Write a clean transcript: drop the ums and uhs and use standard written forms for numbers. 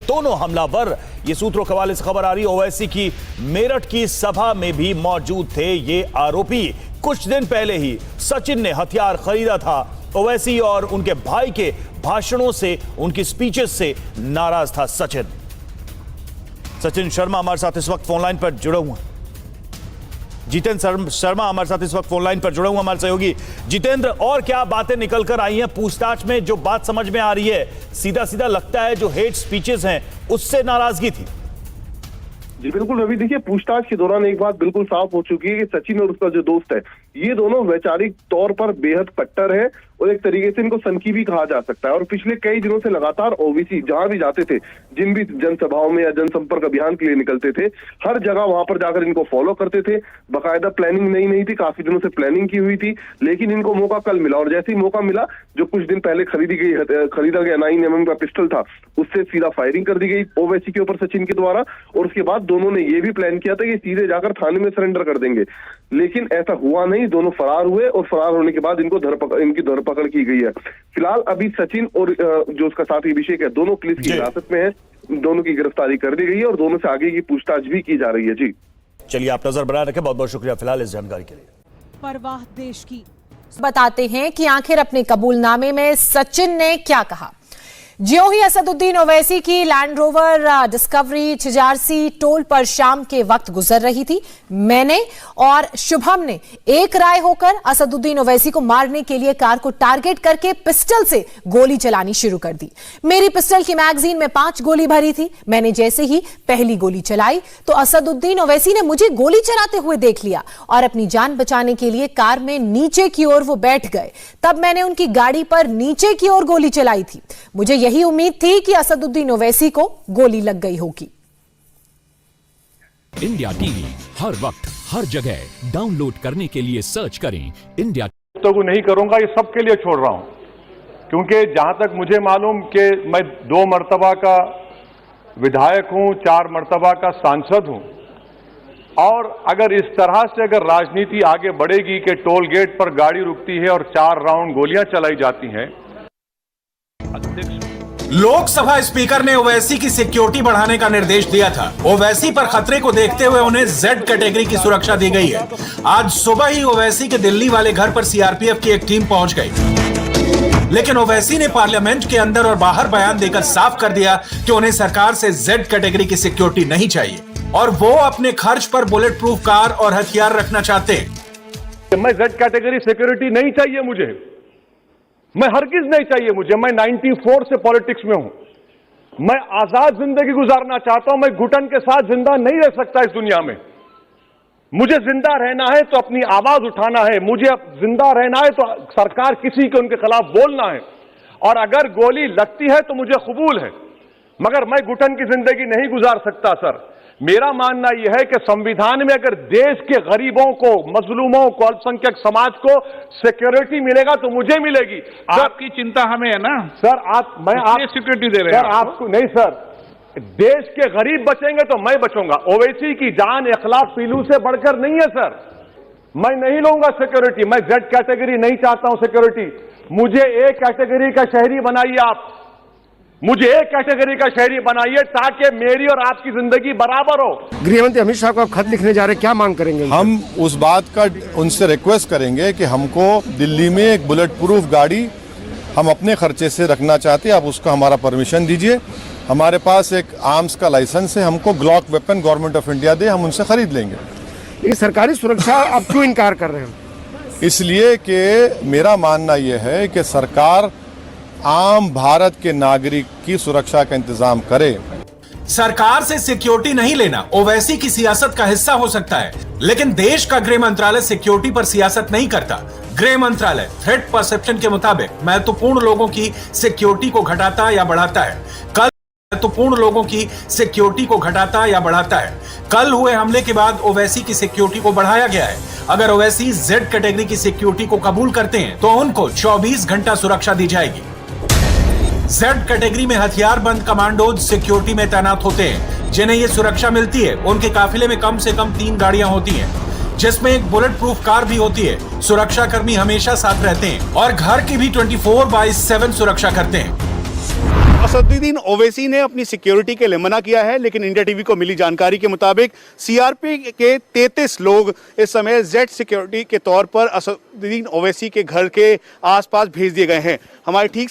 दोनों हमलावर, ये सूत्रों के हवाले से खबर आ रही है, ओवैसी की मेरठ की सभा में भी मौजूद थे ये आरोपी। कुछ दिन पहले ही सचिन ने हथियार खरीदा था। ओवैसी और उनके भाई के भाषणों से, उनकी स्पीचेस से नाराज था सचिन शर्मा हमारे साथ इस वक्त फोनलाइन पर जुड़े हुए हैं। जितेंद्र शर्मा हमारे साथ इस वक्त फोनलाइन पर जुड़े हुए हमारे सहयोगी। जितेंद्र, और क्या बातें निकलकर आई हैं पूछताछ में? जो बात समझ में आ रही है, सीधा सीधा लगता है जो हेट स्पीचेस हैं उससे नाराजगी थी। जी बिल्कुल रवि, देखिए पूछताछ के दौरान एक बात बिल्कुल साफ हो चुकी है कि सचिन और उसका जो दोस्त है, ये दोनों वैचारिक तौर पर बेहद कट्टर है और एक तरीके से इनको सनकी भी कहा जा सकता है। और पिछले कई दिनों से लगातार ओवैसी जहां भी जाते थे, जिन भी जनसभाओं में या जनसंपर्क अभियान के लिए निकलते थे, हर जगह वहां पर जाकर इनको फॉलो करते थे। बाकायदा प्लानिंग नहीं थी, काफी दिनों से प्लानिंग की हुई थी, लेकिन इनको मौका कल मिला और जैसे ही मौका मिला, जो कुछ दिन पहले खरीदा गया 9mm का पिस्टल था, उससे सीधा फायरिंग कर दी गई ओवैसी के ऊपर सचिन के द्वारा। और उसके बाद दोनों ने ये भी प्लान किया था कि सीधे जाकर थाने में सरेंडर कर देंगे, लेकिन ऐसा हुआ नहीं। दोनों फरार हुए और फरार होने के बाद इनकी धरपकड़ की गई है। फिलहाल अभी सचिन और जो उसका साथी अभिषेक है, दोनों पुलिस की हिरासत में है। दोनों की गिरफ्तारी कर दी गई है और दोनों से आगे की पूछताछ भी की जा रही है। जी चलिए, आप नजर बनाए रखें। बहुत बहुत शुक्रिया फिलहाल इस जानकारी के लिए। परवाह देश की बताते हैं कि आखिर अपने कबूलनामे में सचिन ने क्या कहा। ज्यों ही असदुद्दीन ओवैसी की land rover discovery Chhijarsi toll पर शाम के वक्त गुजर रही थी, मैंने और शुभम ने एक राय होकर असदुद्दीन ओवैसी को मारने के लिए कार को टारगेट करके पिस्टल से गोली चलानी शुरू कर दी। मेरी पिस्टल की मैगजीन में 5 गोली भरी थी। मैंने जैसे ही पहली गोली चलाई तो असदुद्दीन ओवैसी ने मुझे गोली चलाते हुए देख लिया और अपनी जान बचाने के लिए कार में नीचे की ओर वो बैठ गए। तब मैंने उनकी गाड़ी पर नीचे की ओर गोली चलाई थी। मुझे यही उम्मीद थी कि असदुद्दीन ओवैसी को गोली लग गई होगी। इंडिया टीवी हर वक्त हर जगह डाउनलोड करने के लिए सर्च करें इंडिया। तो नहीं करूंगा, ये सबके लिए छोड़ रहा हूं, क्योंकि जहां तक मुझे मालूम कि मैं 2 मर्तबा का विधायक हूं, 4 मर्तबा का सांसद हूं, और अगर इस तरह से अगर राजनीति आगे बढ़ेगी कि टोल गेट पर गाड़ी रुकती है और 4 राउंड गोलियां चलाई जाती हैं। लोकसभा स्पीकर ने ओवैसी की सिक्योरिटी बढ़ाने का निर्देश दिया था। ओवैसी पर खतरे को देखते हुए उन्हें Z कैटेगरी की सुरक्षा दी गई है। आज सुबह ही ओवैसी के दिल्ली वाले घर पर सीआरपीएफ की एक टीम पहुंच गई, लेकिन ओवैसी ने पार्लियामेंट के अंदर और बाहर बयान देकर साफ कर दिया कि उन्हें सरकार से Z कैटेगरी की सिक्योरिटी नहीं चाहिए और वो अपने खर्च पर बुलेट प्रूफ कार और हथियार रखना चाहते हैं। मैं Z कैटेगरी सिक्योरिटी नहीं चाहिए मुझे, मैं हरगिज नहीं चाहिए मुझे। मैं 94 से पॉलिटिक्स में हूं, मैं आजाद जिंदगी गुजारना चाहता हूं। मैं घुटन के साथ जिंदा नहीं रह सकता इस दुनिया में। मुझे जिंदा रहना है तो अपनी आवाज उठाना है, मुझे जिंदा रहना है तो सरकार किसी के उनके खिलाफ बोलना है, और अगर गोली लगती है तो मुझे कबूल है, मगर मैं घुटन की जिंदगी नहीं गुजार सकता। सर, मेरा मानना यह है कि संविधान में अगर देश के गरीबों को, मजलूमों को, अल्पसंख्यक समाज को सिक्योरिटी मिलेगा तो मुझे मिलेगी। आपकी चिंता हमें है ना सर, मैं सिक्योरिटी दे रहे हैं सर आपको नहीं। सर, देश के गरीब बचेंगे तो मैं बचूंगा। ओवैसी की जान इखलाक पीलू से बढ़कर नहीं है सर। मैं नहीं लूंगा सिक्योरिटी, मैं Z कैटेगरी नहीं चाहता हूं सिक्योरिटी। मुझे A कैटेगरी का शहरी बनाइए आप, मुझे एक कैटेगरी का शहरी बनाइए ताकि मेरी और आपकी जिंदगी बराबर हो। गृहमंत्री अमित शाह को आप खत लिखने जा रहे हैं, क्या मांग करेंगे? हम उस बात का उनसे रिक्वेस्ट करेंगे कि हमको दिल्ली में एक बुलेट प्रूफ गाड़ी हम अपने खर्चे से रखना चाहते हैं, आप उसका हमारा परमिशन दीजिए। हमारे पास एक आर्म्स का लाइसेंस है, हमको Glock weapon government of India दे, हम उनसे खरीद लेंगे। ये सरकारी सुरक्षा आप क्यों इनकार कर रहे हैं? इसलिए कि मेरा मानना यह है कि सरकार आम भारत के नागरिक की सुरक्षा का इंतजाम करे। सरकार से सिक्योरिटी नहीं लेना ओवैसी की सियासत का हिस्सा हो सकता है, लेकिन देश का गृह मंत्रालय सिक्योरिटी पर सियासत नहीं करता। गृह मंत्रालय थ्रेट परसेप्शन के मुताबिक महत्वपूर्ण लोगों की सिक्योरिटी को घटाता या बढ़ाता है। कल हुए हमले के बाद ओवैसी की सिक्योरिटी को बढ़ाया गया है। अगर ओवैसी Z कैटेगरी की सिक्योरिटी को कबूल करते हैं तो उनको 24 घंटा सुरक्षा दी जाएगी। Z कैटेगरी में हथियार बंद कमांडोज सिक्योरिटी में तैनात होते हैं, जिन्हें ये सुरक्षा मिलती है। उनके काफिले में कम से कम 3 गाड़ियां होती हैं, जिसमें एक बुलेट प्रूफ कार भी होती है। सुरक्षा कर्मी हमेशा साथ रहते हैं और घर की भी 24/7 सुरक्षा करते हैं। असदुद्दीन ओवैसी ने अपनी सिक्योरिटी के लिए मना किया है, लेकिन इंडिया टीवी को मिली जानकारी के मुताबिक सीआरपी के 33 लोग इस समय जेड सिक्योरिटी के तौर पर असदुद्दीन ओवैसी के घर के आसपास भेज दिए गए हैं। हमारे ठीक